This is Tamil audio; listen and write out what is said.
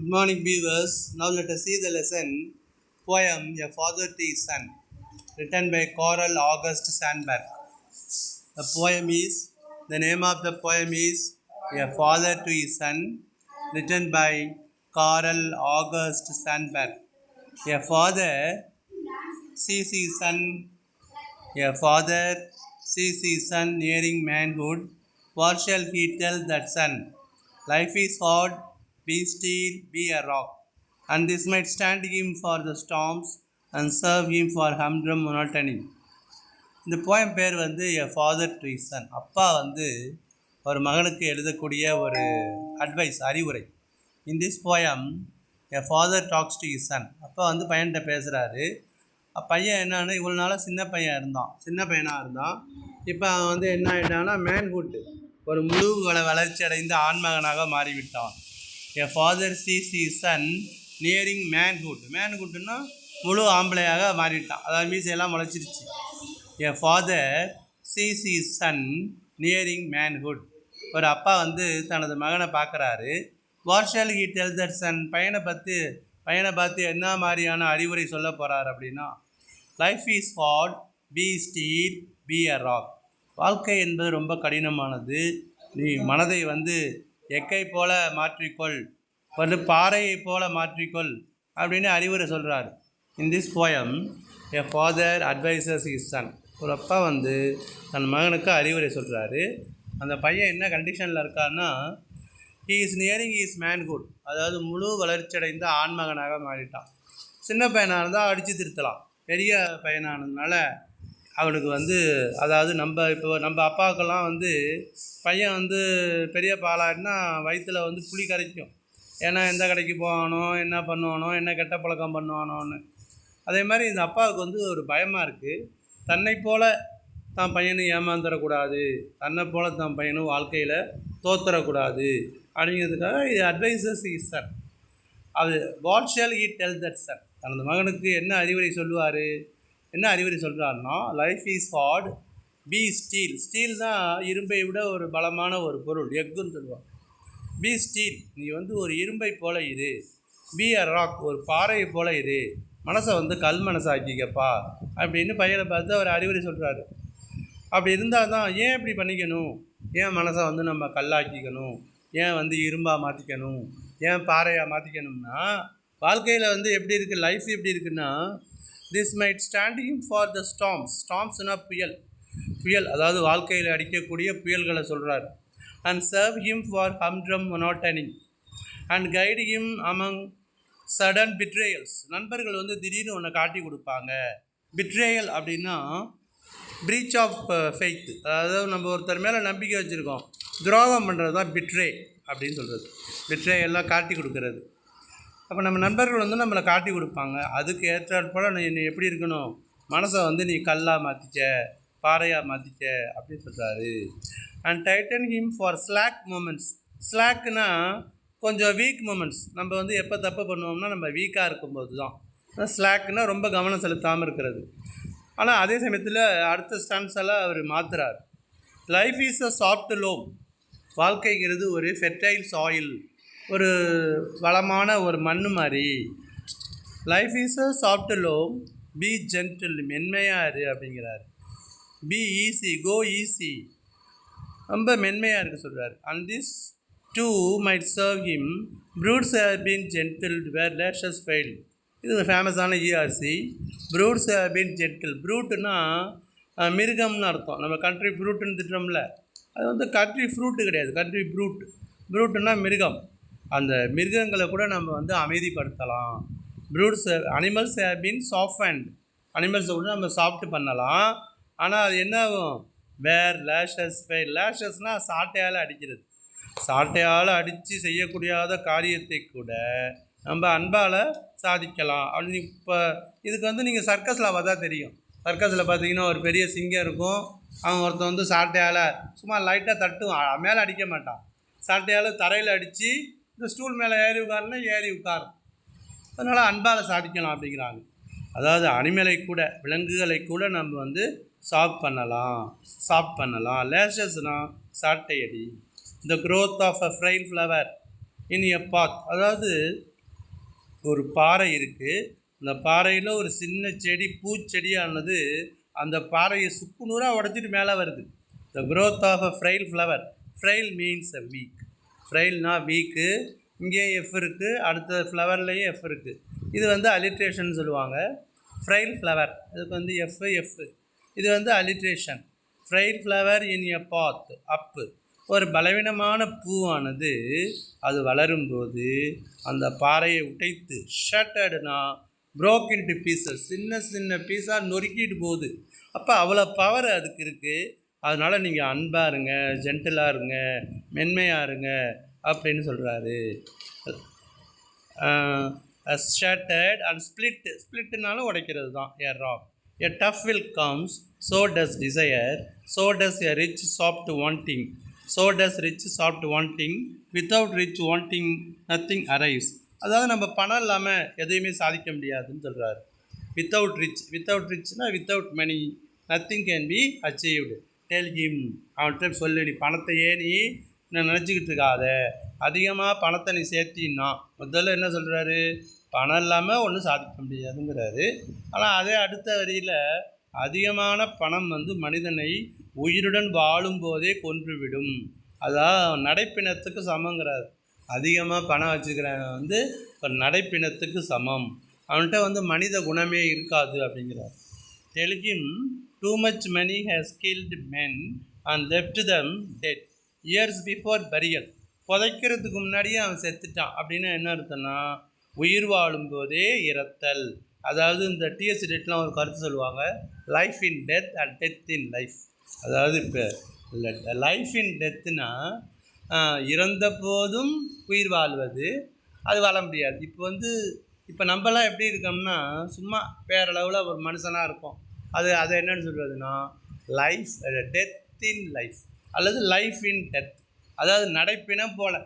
Good morning, viewers. Now let us see the lesson poem A Father to His Son, written by Carl August Sandburg. The name of the poem is A Father to His Son, written by Carl August Sandburg. A father sees his son. A father sees his son nearing manhood. What shall he tell that son? Life is hard, be still, be a rock. And this might stand him for the storms and serve him for humdrum monotony. இந்த போயம் பேர் வந்து a father to his son. அப்பா வந்து ஒரு மகனுக்கு எழுதக்கூடிய ஒரு அட்வைஸ், அறிவுரை. In this poem a father tax to his son. அப்பா வந்து பையன்கிட்ட பேசுகிறாரு. பையன் என்னன்னா இவ்வளோ நாளாக சின்ன பையனாக இருந்தான். இப்போ அவன் வந்து என்ன ஆகிட்டான்னா மேன்ஹுட், ஒரு முழு வளர்ச்சி அடைந்த ஆண்மகனாக மாறிவிட்டான். A father sees his son nearing மேன்ஹுட்னா முழு ஆம்பளையாக மாறிவிட்டான். அதாவது மீசையெல்லாம் முளைச்சிருச்சு. A father sees his son nearing manhood. ஒரு அப்பா வந்து தனது மகனை பார்க்குறாரு. What shall he tell that son? பையனை பார்த்து என்ன மாதிரியான அறிவுரை சொல்ல போகிறார் அப்படின்னா, life is hard, be steel, be a rock. வாழ்க்கை என்பது ரொம்ப கடினமானது. நீ மனதை வந்து எக்கை போல மாற்றிக்கொள், ஒரு பாறையை போல மாற்றிக்கொள் அப்படின்னு அறிவுரை சொல்கிறார். In this poem a father advices his son. ஒரு அப்பா வந்து தன் மகனுக்கு அறிவுரை சொல்கிறாரு. அந்த பையன் என்ன கண்டிஷனில் இருக்கான்னா, he is nearing he's manhood, அதாவது முழு வளர்ச்சியடைந்த ஆண்மகனாக மாறிட்டான். சின்ன பையனாக இருந்தால் அடித்து திருத்தலாம். பெரிய பையனானதுனால அவனுக்கு வந்து, அதாவது நம்ம அப்பாவுக்கெல்லாம் வந்து பையன் வந்து பெரிய பாலாடினா வயிற்றில் வந்து புளி கரைக்கும். ஏன்னா எந்த கடைக்கு போவானோ, என்ன பண்ணுவானோ, என்ன கெட்ட பழக்கம் பண்ணுவானோன்னு. அதே மாதிரி இந்த அப்பாவுக்கு வந்து ஒரு பயமாக இருக்குது. தன்னை போல் தான் பையனும் ஏமாந்துடக்கூடாது, தன்னை போல் தான் பையனும் வாழ்க்கையில் தோத்துறக்கூடாது அப்படிங்கிறதுக்காக இது அட்வைசஸ் இஸ் சன். அது what shall he tell that son? தனது மகனுக்கு என்ன அறிவுரை சொல்லுவார்? என்ன அறிவுரை சொல்கிறாருன்னா, life is hard, be steel. Steel தான் இரும்பை விட ஒரு பலமான ஒரு பொருள், எக்குன்னு சொல்லுவாங்க. பி ஸ்டீல், நீ வந்து ஒரு இரும்பை போல இரு. பி அ ராக், ஒரு பாறையை போல இரு. மனசை வந்து கல் மனசாக்கிக்கப்பா அப்படின்னு பையனை பார்த்து அவர் அறிவுரை சொல்கிறாரு. அப்படி இருந்தால் தான், ஏன் இப்படி பண்ணிக்கணும்? ஏன் மனசை வந்து நம்ம கல்லாக்கிக்கணும்? ஏன் வந்து இரும்பாக மாற்றிக்கணும்? ஏன் பாறையாக மாற்றிக்கணும்னா, வாழ்க்கையில் வந்து எப்படி இருக்குது, லைஃப் எப்படி இருக்குன்னா, this might stand him for the ஸ்டார்ம்ஸ்னா புயல், அதாவது வாழ்க்கையில் அடிக்கக்கூடிய புயல்களை சொல்கிறார். And serve him for humdrum monotony and guide him among sudden betrayals. நண்பர்கள் வந்து திடீர்னு ஒன்று காட்டி கொடுப்பாங்க. பிட்ரேயல் அப்படின்னா பிரீச் ஆஃப் ஃபெய்த், அதாவது நம்ம ஒருத்தர் மேலே நம்பிக்கை வச்சுருக்கோம், துரோகம் பண்ணுறது தான் பிட்ரே அப்படின்னு சொல்கிறது. பிட்ரே எல்லாம் காட்டி கொடுக்கறது. அப்போ நம்ம நண்பர்கள் வந்து நம்மளை காட்டி கொடுப்பாங்க. அதுக்கு ஏற்றாற்போல் நீ எப்படி இருக்கணும்? மனசை வந்து நீ கல்லாக மாற்றிக்க, பாறையாக மாற்றிக்க அப்படின்னு சொல்கிறாரு. And tighten him for slack moments. ஸ்லாக்னா கொஞ்சம் வீக் மூமெண்ட்ஸ். நம்ம வந்து எப்போ தப்பு பண்ணுவோம்னா நம்ம வீக்காக இருக்கும்போது தான். ஸ்லாக்னா ரொம்ப கவனம் செலுத்தாமல் இருக்கிறது. ஆனால் அதே சமயத்தில் அடுத்த ஸ்டான்ஸெல்லாம் அவர் மாற்றுறார். Life is a soft loam. வாழ்க்கைங்கிறது ஒரு ஃபெர்டைல் சாயில், ஒரு வளமான ஒரு மண் மாதிரி. Life is a soft loam, be gentle, மென்மையாக இரு அப்படிங்கிறாரு. பி ஈஸி, கோ ஈஸி, ரொம்ப மென்மையாக இருக்க சொல்கிறார். And this too might serve him, brutes have been gentle where lashes fail. இது ஒரு ஃபேமஸான ERC. Brutes have been gentle. ப்ரூட்டுன்னா மிருகம்னு அர்த்தம். நம்ம கண்ட்ரி ஃப்ரூட்டுன்னு திட்டோம்ல, அது வந்து கண்ட்ரி ஃப்ரூட்டு கிடையாது, கண்ட்ரி ப்ரூட்டுன்னா மிருகம். அந்த மிருகங்களை கூட நம்ம வந்து அமைதிப்படுத்தலாம். Animals have been soft. அனிமல்ஸை கூட நம்ம சாஃப்ட் பண்ணலாம். ஆனால் அது என்ன ஆகும்? வேர் லேஷஸ் ஃபெயில். லேஷஸ்னால் சாட்டையால் அடிக்கிறது. சாட்டையால் அடித்து செய்யக்கூடியாத காரியத்தை கூட நம்ம அன்பால் சாதிக்கலாம் அப்படின்னு. இப்போ இதுக்கு வந்து நீங்கள் சர்க்கஸில் பார்த்தா தெரியும். சர்க்கஸில் பார்த்தீங்கன்னா ஒரு பெரிய சிங்கம் இருக்கும். அவன் ஒருத்தன் வந்து சாட்டையால் சும்மா லைட்டாக தட்டுவான், மேலே அடிக்க மாட்டான். சாட்டையால் தரையில் அடித்து இந்த ஸ்டூல் மேலே ஏறி உட்காரும். அதனால் அன்பால் சாதிக்கலாம் அப்படிங்கிறாங்க. அதாவது அனிமலை கூட, விலங்குகளை கூட நம்ம வந்து சாஃப்ட் பண்ணலாம். லேஷஸ்னால் சாட்டையடி. The growth of a frail flower in a path, அதாவது ஒரு பாறை இருக்குது. அந்த பாறையில் ஒரு சின்ன செடி பூச்செடியானது அந்த பாறையை சுக்குநூறாக உடச்சிட்டு மேலே வருது. The growth of a frail flower. Frail means a weak. ஃப்ரைல்னா வீக்கு. இங்கே எஃப் இருக்குது, அடுத்த ஃப்ளவர்லேயும் எஃப் இருக்குது. இது வந்து அலிட்ரேஷன் சொல்லுவாங்க. ஃப்ரைல் ஃப்ளவர் இதுக்கு வந்து எஃப். இது வந்து alliteration. Frail flower in a பாத் அப்பு. ஒரு பலவீனமான பூவானது அது வளரும்போது அந்த பாறையை உடைத்து ஷட்டர்டுனா ப்ரோக் இன்டு பீசஸ், சின்ன சின்ன பீஸாக நொறுக்கிட்டு போகுது. அப்போ அவ்வளோ பவர் அதுக்கு இருக்குது. அதனால் நீங்கள் அன்பாக இருங்க, ஜென்டிலாக இருங்க, மென்மையாக இருங்க அப்படின்னு சொல்கிறாரு. ஷட்டர்ட் அண்ட் ஸ்பிளிட்னாலும் உடைக்கிறது தான். ஏ rock. A tough will comes, so does desire, so does a rich soft wanting, so does rich soft wanting, without rich wanting nothing arrives. அதாவது நம்ம பணம் இல்லாமல் எதையுமே சாதிக்க முடியாதுன்னு சொல்கிறாரு. வித்தவுட் ரிச்னா without money nothing can be achieved. Tell him, அவன்கிட்ட சொல்லு, நீ பணத்தையே நீ நான் நினச்சிக்கிட்டு இருக்காத, அதிகமாக பணத்தை நீ சேர்த்தின்னா. முதல்ல என்ன சொல்கிறாரு, பணம் இல்லாமல் ஒன்றும் சாதிக்க முடியாதுங்கிறாரு. ஆனால் அதே அடுத்த வரியில் அதிகமான பணம் வந்து மனிதனை உயிருடன் வாழும்போதே கொன்றுவிடும். அதான் நடைப்பிணத்துக்கு சமங்கிறார். அதிகமாக பணம் வச்சுக்கிறவன் வந்து ஒரு நடைப்பிணத்துக்கு சமம். அவன்கிட்ட வந்து மனித குணமே இருக்காது அப்படிங்கிறார். தெலுங்கின் too much money has killed men and left them dead years before burial. புதைக்கிறதுக்கு முன்னாடியே அவன் செத்துட்டான் அப்படின்னு என்ன அர்த்தம்னா, உயிர் வாழும்போதே இறத்தல். அதாவது இந்த டிஎஸ் டெட்லாம் ஒரு கருத்து சொல்லுவாங்க, life in death and death in life. அதாவது இப்போ லைஃப் இன் டெத்துனா இறந்த போதும் உயிர் வாழ்வது, அது வாழ முடியாது. இப்போ நம்மலாம் எப்படி இருக்கோம்னா, சும்மா பேரளவில் ஒரு மனுஷனாக இருக்கும். அதை என்னன்னு சொல்கிறதுனா லைஃப் டெத் இன் லைஃப் அல்லது லைஃப் இன் டெத். அதாவது நடைப்பினம் போல்